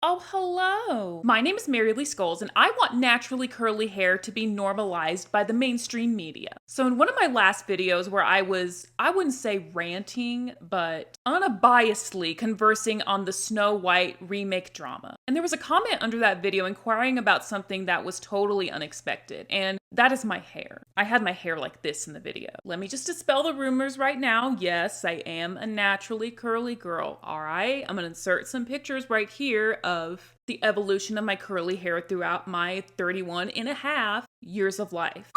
Oh, hello. My name is Mary Lee Scholes, and I want naturally curly hair to be normalized by the mainstream media. So in one of my last videos where I wouldn't say ranting, but unbiasedly conversing on the Snow White remake drama. And there was a comment under that video inquiring about something that was totally unexpected, and that is my hair. I had my hair like this in the video. Let me just dispel the rumors right now. Yes, I am a naturally curly girl, all right? I'm gonna insert some pictures right here of the evolution of my curly hair throughout my 31 and a half years of life.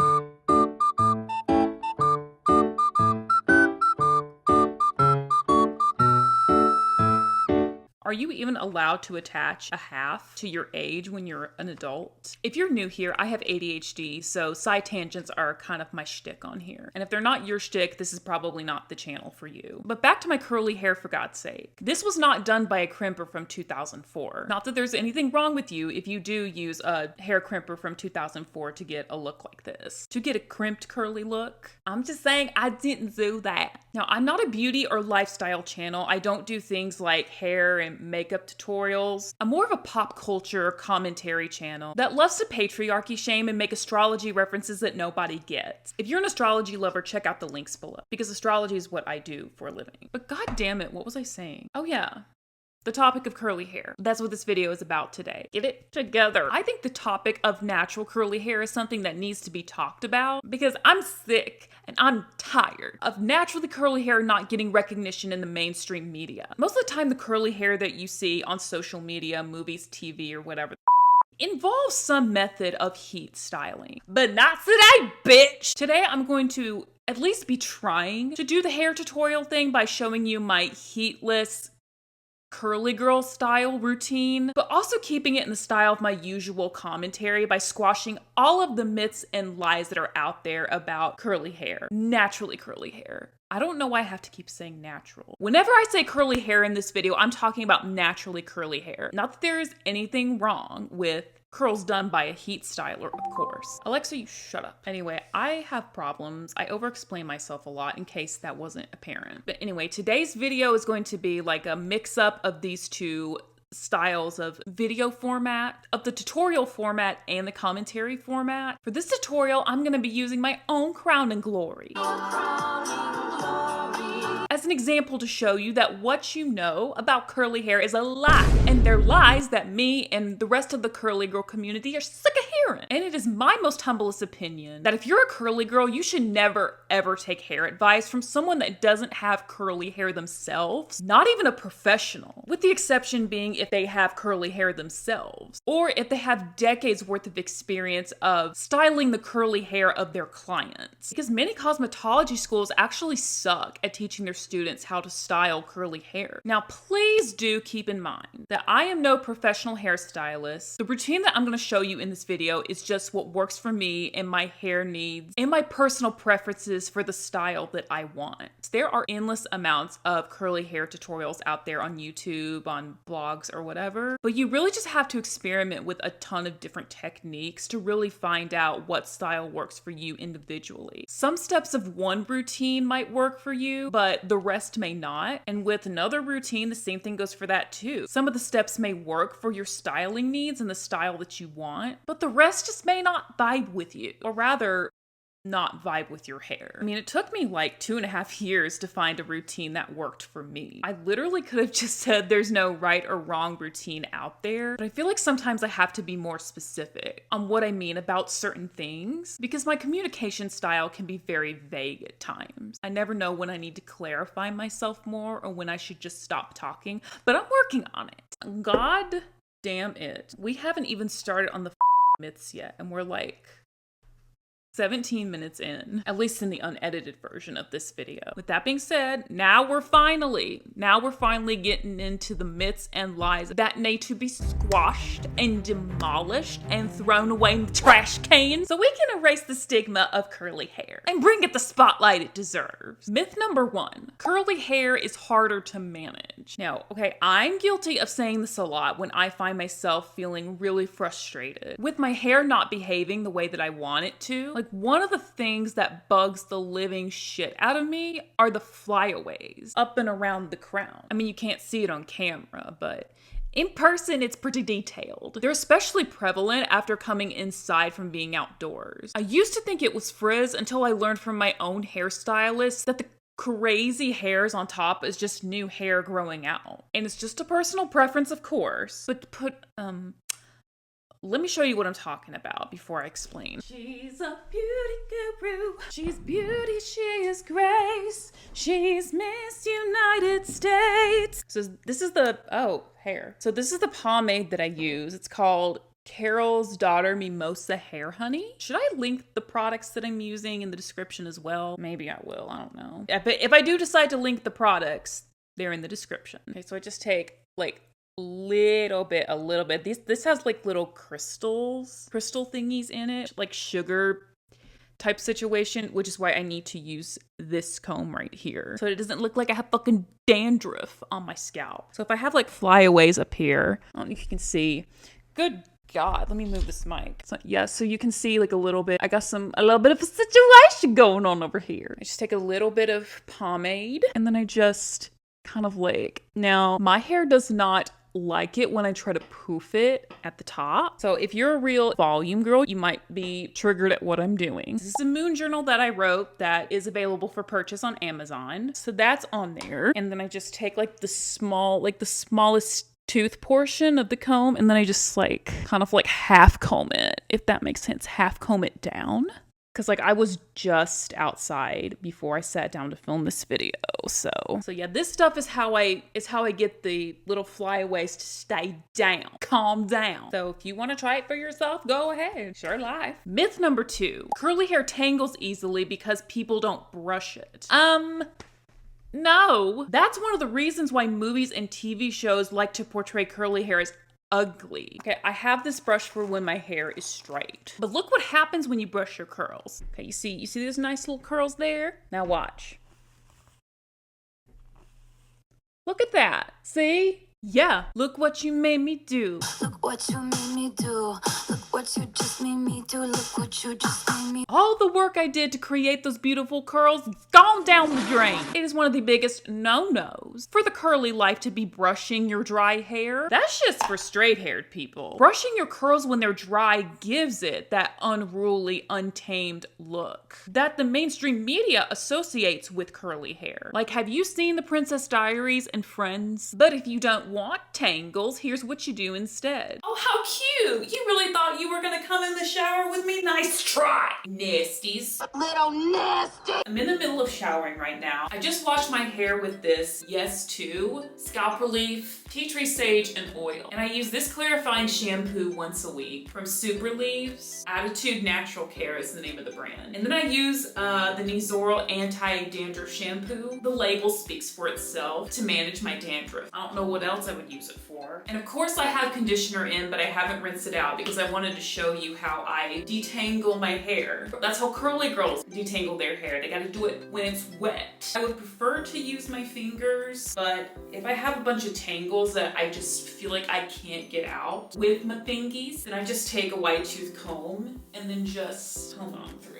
Are you even allowed to attach a half to your age when you're an adult? If you're new here, I have ADHD, so side tangents are kind of my shtick on here. And if they're not your shtick, this is probably not the channel for you. But back to my curly hair, for God's sake. This was not done by a crimper from 2004. Not that there's anything wrong with you if you do use a hair crimper from 2004 to get a look like this. To get a crimped curly look. I'm just saying I didn't do that. Now, I'm not a beauty or lifestyle channel. I don't do things like hair and makeup tutorials. I'm more of a pop culture commentary channel that loves to patriarchy shame and make astrology references that nobody gets. If you're an astrology lover, check out the links below, because astrology is what I do for a living. But god damn it, what was I saying? Oh yeah. The topic of curly hair. That's what this video is about today. Get it together. I think the topic of natural curly hair is something that needs to be talked about because I'm sick and I'm tired of naturally curly hair not getting recognition in the mainstream media. Most of the time, the curly hair that you see on social media, movies, TV, or whatever involves some method of heat styling. But not today, bitch! Today, I'm going to at least be trying to do the hair tutorial thing by showing you my heatless curly girl style routine, but also keeping it in the style of my usual commentary by squashing all of the myths and lies that are out there about curly hair, naturally curly hair. I don't know why I have to keep saying natural. Whenever I say curly hair in this video, I'm talking about naturally curly hair. Not that there is anything wrong with curls done by a heat styler, of course. Alexa, you shut up. Anyway, I have problems. I over-explain myself a lot in case that wasn't apparent. But anyway, today's video is going to be like a mix-up of these two styles of video format, of the tutorial format and the commentary format. For this tutorial, I'm gonna be using my own crown and glory as an example to show you that what you know about curly hair is a lie, and they're lies that me and the rest of the curly girl community are sick of hearing. And it is my most humblest opinion that if you're a curly girl, you should never ever take hair advice from someone that doesn't have curly hair themselves, not even a professional, with the exception being if they have curly hair themselves, or if they have decades worth of experience of styling the curly hair of their clients. Because many cosmetology schools actually suck at teaching their students how to style curly hair. Now, please do keep in mind that I am no professional hairstylist. The routine that I'm going to show you in this video is just what works for me and my hair needs and my personal preferences for the style that I want. There are endless amounts of curly hair tutorials out there on YouTube, on blogs, or whatever, but you really just have to experiment with a ton of different techniques to really find out what style works for you individually. Some steps of one routine might work for you, but the rest may not. And with another routine, the same thing goes for that too. Some of the steps may work for your styling needs and the style that you want, but the rest just may not vibe with you, or rather, not vibe with your hair. I mean, it took me like 2.5 years to find a routine that worked for me. I literally could have just said there's no right or wrong routine out there, but I feel like sometimes I have to be more specific on what I mean about certain things because my communication style can be very vague at times. I never know when I need to clarify myself more or when I should just stop talking, but I'm working on it. God damn it. We haven't even started on the myths yet, and we're like 17 minutes in, at least in the unedited version of this video. With that being said, now we're finally getting into the myths and lies that need to be squashed and demolished and thrown away in the trash can so we can erase the stigma of curly hair and bring it the spotlight it deserves. Myth number 1, curly hair is harder to manage. Now, okay, I'm guilty of saying this a lot when I find myself feeling really frustrated with my hair not behaving the way that I want it to. Like, one of the things that bugs the living shit out of me are the flyaways up and around the crown. I mean, you can't see it on camera, but In person, it's pretty detailed. They're especially prevalent after coming inside from being outdoors. I used to think it was frizz until I learned from my own hairstylist that the crazy hairs on top is just new hair growing out. And it's just a personal preference, of course. But let me show you what I'm talking about before I explain. She's a beauty guru. She's beauty, she is grace. She's Miss United States. So this is the, hair. So this is the pomade that I use. It's called Carol's Daughter Mimosa Hair Honey. Should I link the products that I'm using in the description as well? Maybe I will, I don't know. If I do decide to link the products, they're in the description. Okay, so I just take like a little bit. This has like little crystal thingies in it, like sugar type situation, which is why I need to use this comb right here. So it doesn't look like I have fucking dandruff on my scalp. So if I have like flyaways up here, I don't know if you can see. Good God, let me move this mic. So you can see like a little bit, I got a little bit of a situation going on over here. I just take a little bit of pomade and then I just kind of like, now my hair does not like it when I try to poof it at the top. So if you're a real volume girl, you might be triggered at what I'm doing. This is a moon journal that I wrote that is available for purchase on Amazon. So that's on there. And then I just take like the smallest tooth portion of the comb and then I just like kind of like half comb it, if that makes sense. Half comb it down. Cause like I was just outside before I sat down to film this video. So yeah, this stuff is how I get the little flyaways to stay down, calm down. So if you want to try it for yourself, go ahead. Share life. Myth number 2, curly hair tangles easily because people don't brush it. No, that's one of the reasons why movies and TV shows like to portray curly hair as ugly. Okay, I have this brush for when my hair is straight. But look what happens when you brush your curls. Okay, you see those nice little curls there? Now watch. Look at that. See? Yeah, look what you made me do. Look what you made me do. Look what you just made me do. Look what you just made me. All the work I did to create those beautiful curls gone down the drain. It is one of the biggest no-nos for the curly life to be brushing your dry hair. That's just for straight-haired people. Brushing your curls when they're dry gives it that unruly, untamed look that the mainstream media associates with curly hair. Like, have you seen The Princess Diaries and Friends? But if you don't want tangles, here's what you do instead. Oh, how cute! You really thought you were gonna come in the shower with me? Nice try, nasties. Little nasty! I'm in the middle of showering right now. I just washed my hair with this Yes To scalp relief, tea tree sage, and oil. And I use this clarifying shampoo once a week from Super Leaves. Attitude Natural Care is the name of the brand. And then I use the Nizoral Anti-Dandruff Shampoo. The label speaks for itself to manage my dandruff. I don't know what else I would use it for. And of course I have conditioner in, but I haven't rinsed it out because I wanted to show you how I detangle my hair. That's how curly girls detangle their hair. They gotta do it when it's wet. I would prefer to use my fingers, but if I have a bunch of tangles that I just feel like I can't get out with my fingies, then I just take a wide tooth comb and then just comb on through.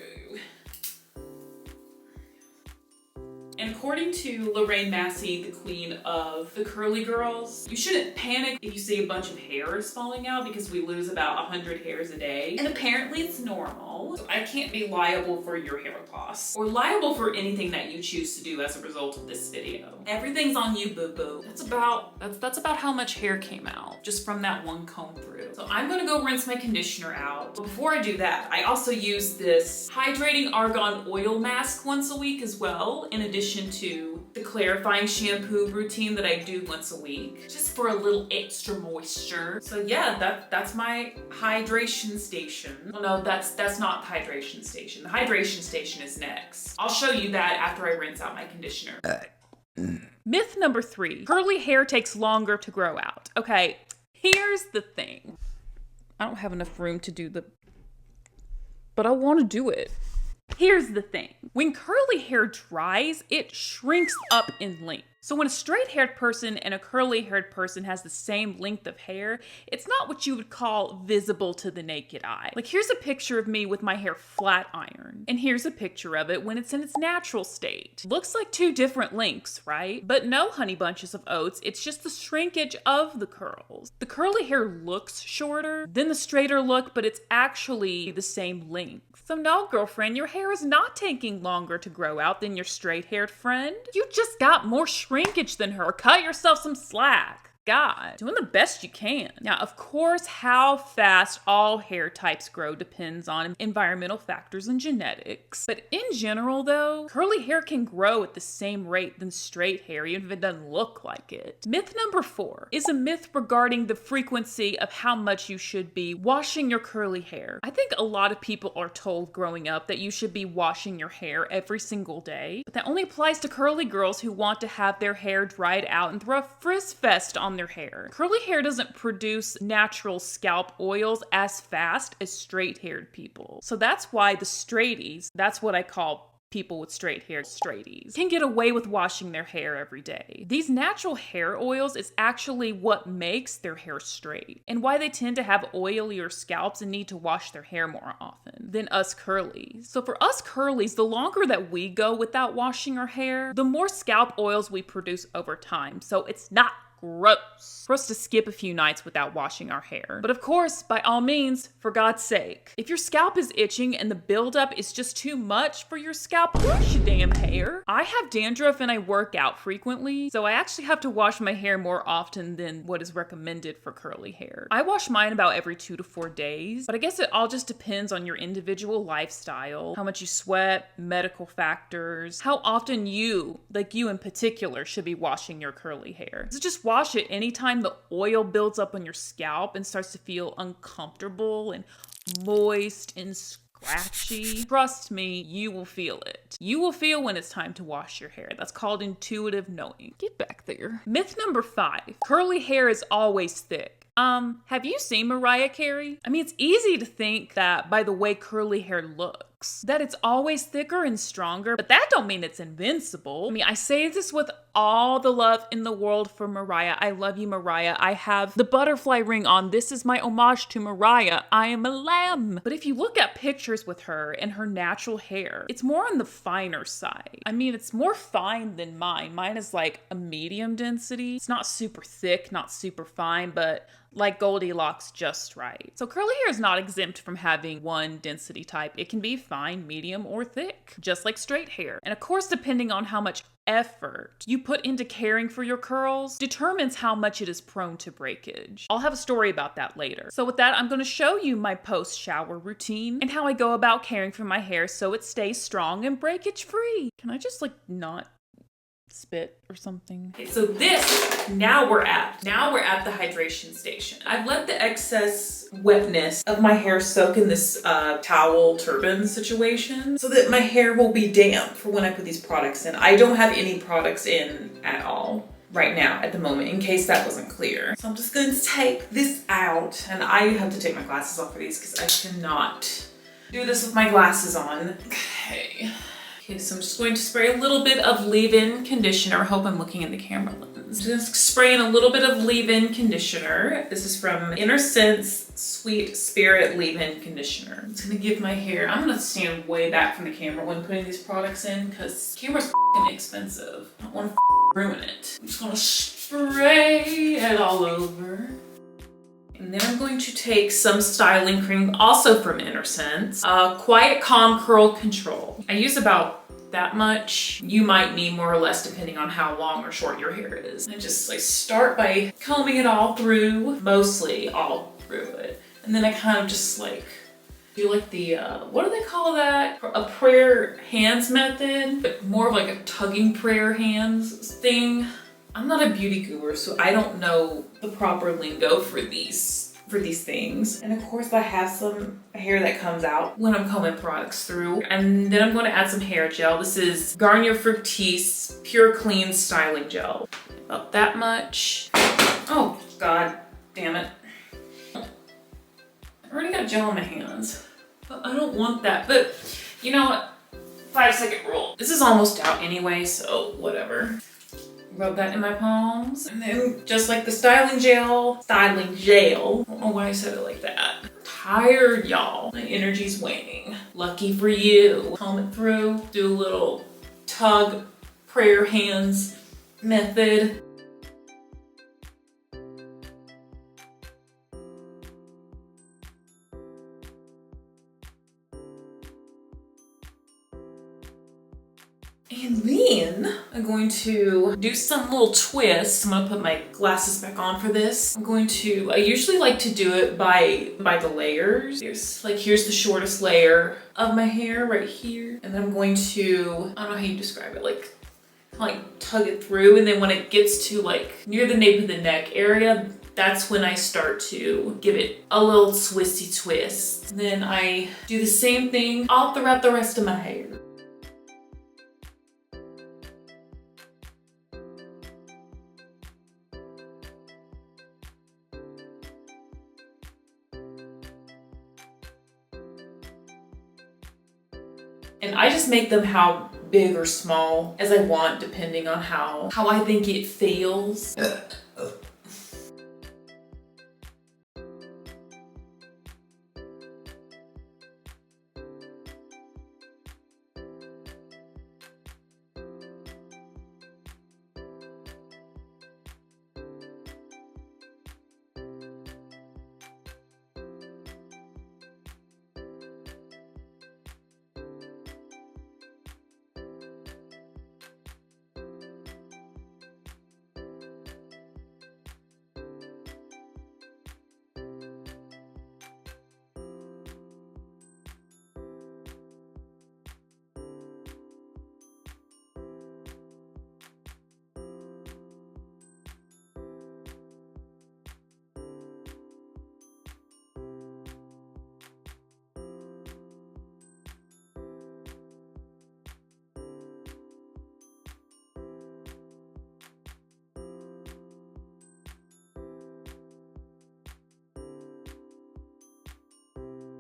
And according to Lorraine Massey, the queen of the curly girls, you shouldn't panic if you see a bunch of hairs falling out because we lose about 100 hairs a day. And apparently it's normal. So I can't be liable for your hair loss or liable for anything that you choose to do as a result of this video. Everything's on you, boo-boo. That's about how much hair came out just from that one comb through. So I'm gonna go rinse my conditioner out. But before I do that, I also use this hydrating argan oil mask once a week as well, in addition to the clarifying shampoo routine that I do once a week, just for a little extra moisture. So yeah, that's my hydration station. Well, no, that's not the hydration station. The hydration station is next. I'll show you that after I rinse out my conditioner. Myth number 3, curly hair takes longer to grow out. Okay, here's the thing. I don't have enough room to do but I want to do it. Here's the thing. When curly hair dries, it shrinks up in length. So when a straight-haired person and a curly-haired person has the same length of hair, it's not what you would call visible to the naked eye. Like, here's a picture of me with my hair flat ironed, and here's a picture of it when it's in its natural state. Looks like two different lengths, right? But no, honey bunches of oats, it's just the shrinkage of the curls. The curly hair looks shorter than the straighter look, but it's actually the same length. So no, girlfriend, your hair is not taking longer to grow out than your straight-haired friend. You just got more shrinkage than her. Cut yourself some slack. God, doing the best you can. Now, of course, how fast all hair types grow depends on environmental factors and genetics. But in general, though, curly hair can grow at the same rate than straight hair, even if it doesn't look like it. Myth number 4 is a myth regarding the frequency of how much you should be washing your curly hair. I think a lot of people are told growing up that you should be washing your hair every single day, but that only applies to curly girls who want to have their hair dried out and throw a frizz fest on their hair. Curly hair doesn't produce natural scalp oils as fast as straight-haired people. So that's why the straighties, that's what I call people with straight hair, straighties, can get away with washing their hair every day. These natural hair oils is actually what makes their hair straight, and why they tend to have oilier scalps and need to wash their hair more often than us curlies. So for us curlies, the longer that we go without washing our hair, the more scalp oils we produce over time. So it's not gross for us to skip a few nights without washing our hair. But of course, by all means, for God's sake, if your scalp is itching and the buildup is just too much for your scalp, wash your damn hair. I have dandruff and I work out frequently, so I actually have to wash my hair more often than what is recommended for curly hair. I wash mine about every 2 to 4 days, but I guess it all just depends on your individual lifestyle, how much you sweat, medical factors, how often you, like you in particular, should be washing your curly hair. So just wash it anytime the oil builds up on your scalp and starts to feel uncomfortable and moist and scratchy. Trust me, you will feel it. You will feel when it's time to wash your hair. That's called intuitive knowing. Get back there. Myth number 5. Curly hair is always thick. Have you seen Mariah Carey? I mean, it's easy to think that by the way curly hair looks, that it's always thicker and stronger, but that don't mean it's invincible. I mean, I say this with all the love in the world for Mariah. I love you, Mariah. I have the butterfly ring on. This is my homage to Mariah. I am a lamb. But if you look at pictures with her and her natural hair, it's more on the finer side. I mean, it's more fine than mine. Mine is like a medium density. It's not super thick, not super fine, but like Goldilocks, just right. So curly hair is not exempt from having one density type. It can be fine, medium, or thick, just like straight hair. And of course, depending on how much effort you put into caring for your curls determines how much it is prone to breakage. I'll have a story about that later. So with that, I'm going to show you my post-shower routine and how I go about caring for my hair so it stays strong and breakage free. Can I just like not spit or something? Okay, so now we're at the hydration station. I've let the excess wetness of my hair soak in this towel turban situation so that my hair will be damp for when I put these products in. I don't have any products in at all right now at the moment, in case that wasn't clear. So I'm just going to take this out, and I have to take my glasses off for these because I cannot do this with my glasses on. Okay, so I'm just going to spray a little bit of leave-in conditioner. I hope I'm looking in the camera lens. Just spraying a little bit of leave-in conditioner. This is from Inner Sense Sweet Spirit Leave-In Conditioner. It's gonna give my hair, I'm gonna stand way back from the camera when putting these products in because the camera's f***ing expensive. I don't wanna ruin it. I'm just gonna spray it all over. And then I'm going to take some styling cream, also from Inner Sense, Quiet Calm Curl Control. I use about that much. You might need more or less depending on how long or short your hair is. I just like start by combing it all through, mostly all through it. And then I kind of just like do like the, what do they call that? A prayer hands method, but more of like a tugging prayer hands thing. I'm not a beauty guru, so I don't know the proper lingo for these things. And of course I have some hair that comes out when I'm combing products through. And then I'm going to add some hair gel. This is Garnier Fructis Pure Clean Styling Gel. About that much. Oh, God damn it. I already got gel on my hands, but I don't want that. But you know what? 5-second rule. This is almost out anyway, so whatever. Rub that in my palms. And then just like the styling gel, I don't know why I said it like that. Tired, y'all. My energy's waning. Lucky for you. Comb it through, do a little tug, prayer hands method. And then I'm going to do some little twists. I'm gonna put my glasses back on for this. I usually like to do it by the layers. Here's the shortest layer of my hair right here. And then I'm going to, I don't know how you describe it, like tug it through. And then when it gets to like near the nape of the neck area, that's when I start to give it a little twisty twist. And then I do the same thing all throughout the rest of my hair. And I just make them how big or small as I want, depending on how I think it feels.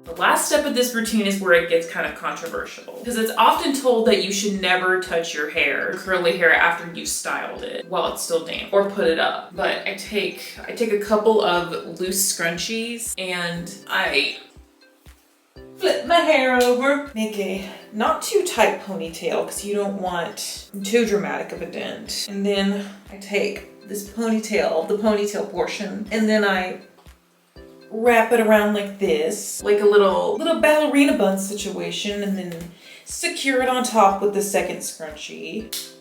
The last step of this routine is where it gets kind of controversial, because it's often told that you should never touch your hair, curly hair, after you've styled it while it's still damp, or put it up. But I take a couple of loose scrunchies and I flip my hair over, make a not too tight ponytail because you don't want too dramatic of a dent. And then I take this ponytail, the ponytail portion, and then I wrap it around like this, like a little ballerina bun situation, and then secure it on top with the second scrunchie.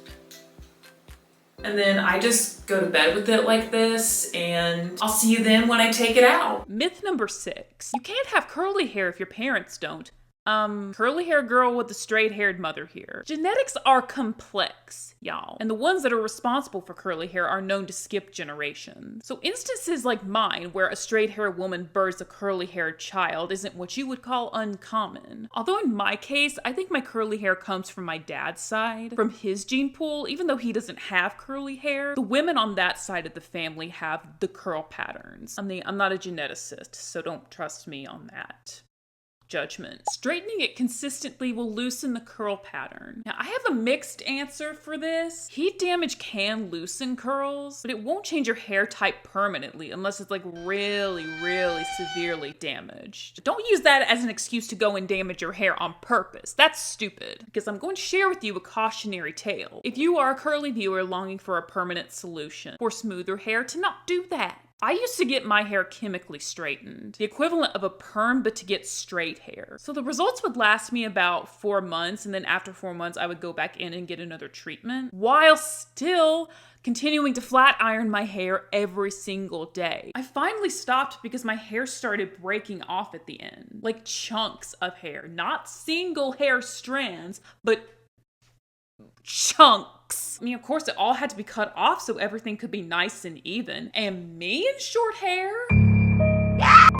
And then I just go to bed with it like this, and I'll see you then when I take it out. Myth number 6. You can't have curly hair if your parents don't. Curly hair girl with the straight haired mother here. Genetics are complex, y'all. And the ones that are responsible for curly hair are known to skip generations. So instances like mine, where a straight haired woman births a curly haired child, isn't what you would call uncommon. Although in my case, I think my curly hair comes from my dad's side, from his gene pool. Even though he doesn't have curly hair, the women on that side of the family have the curl patterns. I'm not a geneticist, so don't trust me on that judgment. Straightening it consistently will loosen the curl pattern. Now, I have a mixed answer for this. Heat damage can loosen curls, but it won't change your hair type permanently unless it's like really, really severely damaged. Don't use that as an excuse to go and damage your hair on purpose. That's stupid, because I'm going to share with you a cautionary tale. If you are a curly viewer longing for a permanent solution for smoother hair, to not do that. I used to get my hair chemically straightened, the equivalent of a perm, but to get straight hair. So the results would last me about 4 months, and then after 4 months, I would go back in and get another treatment, while still continuing to flat iron my hair every single day. I finally stopped because my hair started breaking off at the end, like chunks of hair, not single hair strands, but chunks. I mean, of course, it all had to be cut off so everything could be nice and even. And me in short hair?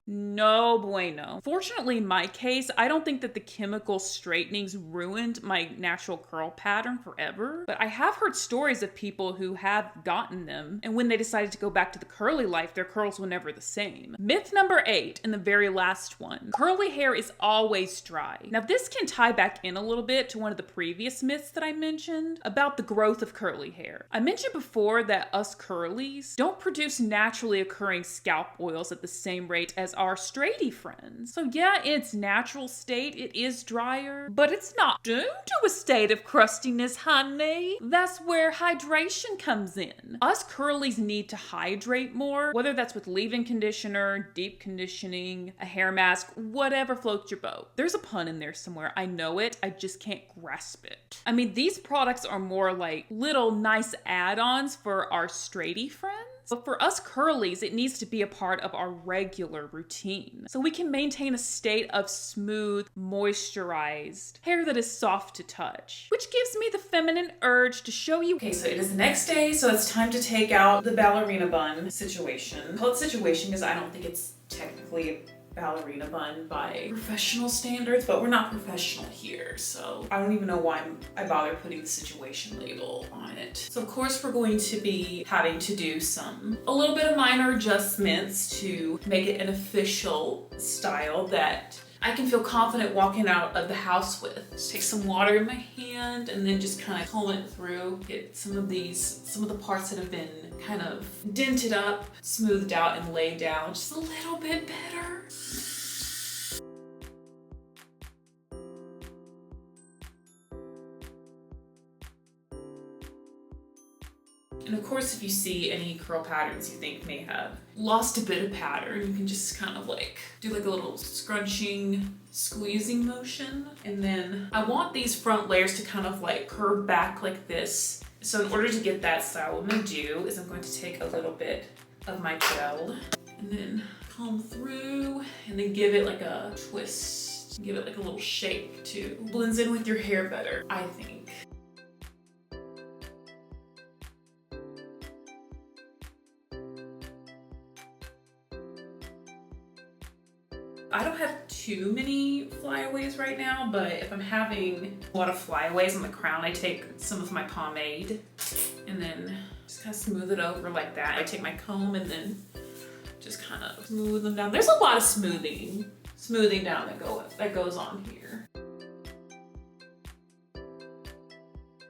No no bueno. Fortunately, in my case, I don't think that the chemical straightenings ruined my natural curl pattern forever, but I have heard stories of people who have gotten them, and when they decided to go back to the curly life, their curls were never the same. Myth number 8, and the very last one. Curly hair is always dry. Now, this can tie back in a little bit to one of the previous myths that I mentioned about the growth of curly hair. I mentioned before that us curlies don't produce naturally occurring scalp oils at the same rate as our straighty friends. So yeah, in its natural state, it is drier, but it's not doomed to a state of crustiness, honey. That's where hydration comes in. Us curlies need to hydrate more, whether that's with leave-in conditioner, deep conditioning, a hair mask, whatever floats your boat. There's a pun in there somewhere. I know it. I just can't grasp it. I mean, these products are more like little nice add-ons for our straighty friends. But for us curlies, it needs to be a part of our regular routine, so we can maintain a state of smooth, moisturized hair that is soft to touch, which gives me the feminine urge to show you. Okay, so it is the next day, so it's time to take out the ballerina bun situation. I call it situation because I don't think it's technically a ballerina bun by professional standards, but we're not professional here, so I don't even know why I bother putting the situation label on it. So of course we're going to be having to do a little bit of minor adjustments to make it an official style that I can feel confident walking out of the house with. Just take some water in my hand and then just kind of comb it through, get some of the parts that have been kind of dented up, smoothed out, and laid down just a little bit better. And of course, if you see any curl patterns you think may have lost a bit of pattern, you can just kind of like do like a little scrunching, squeezing motion. And then I want these front layers to kind of like curve back like this. So in order to get that style, what I'm gonna do is I'm going to take a little bit of my gel and then comb through and then give it like a twist. Give it like a little shape too. Blends in with your hair better, I think. I don't have too many flyaways right now, but if I'm having a lot of flyaways on the crown, I take some of my pomade and then just kind of smooth it over like that. I take my comb and then just kind of smooth them down. There's a lot of smoothing down that goes on here.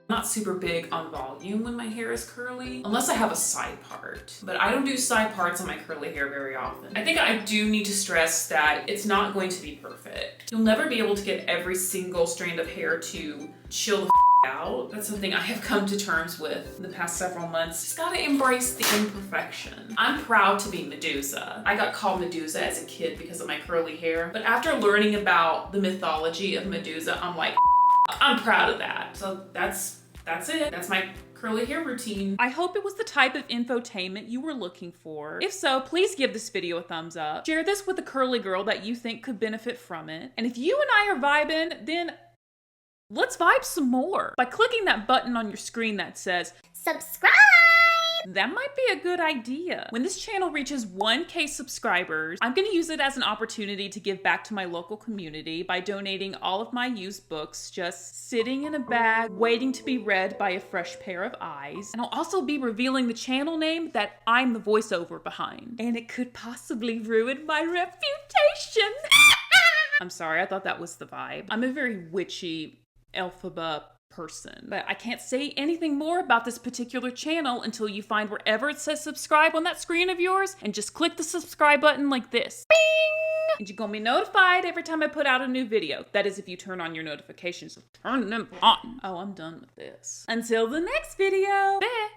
I'm not super big on volume when my hair is curly, unless I have a side part. But I don't do side parts on my curly hair very often. I think I do need to stress that it's not going to be perfect. You'll never be able to get every single strand of hair to chill the out. That's something I have come to terms with in the past several months. Just gotta embrace the imperfection. I'm proud to be Medusa. I got called Medusa as a kid because of my curly hair, but after learning about the mythology of Medusa, I'm like, I'm proud of that. So that's it. That's my curly hair routine. I hope it was the type of infotainment you were looking for. If so, please give this video a thumbs up. Share this with a curly girl that you think could benefit from it. And if you and I are vibing, then let's vibe some more by clicking that button on your screen that says subscribe. That might be a good idea. When this channel reaches 1K subscribers, I'm gonna use it as an opportunity to give back to my local community by donating all of my used books just sitting in a bag, waiting to be read by a fresh pair of eyes. And I'll also be revealing the channel name that I'm the voiceover behind. And it could possibly ruin my reputation. I'm sorry, I thought that was the vibe. I'm a very witchy Elphaba person, but I can't say anything more about this particular channel until you find wherever it says subscribe on that screen of yours and just click the subscribe button like this. Bing! And you're gonna be notified every time I put out a new video. That is if you turn on your notifications. So turn them on. Oh, I'm done with this. Until the next video. Bye.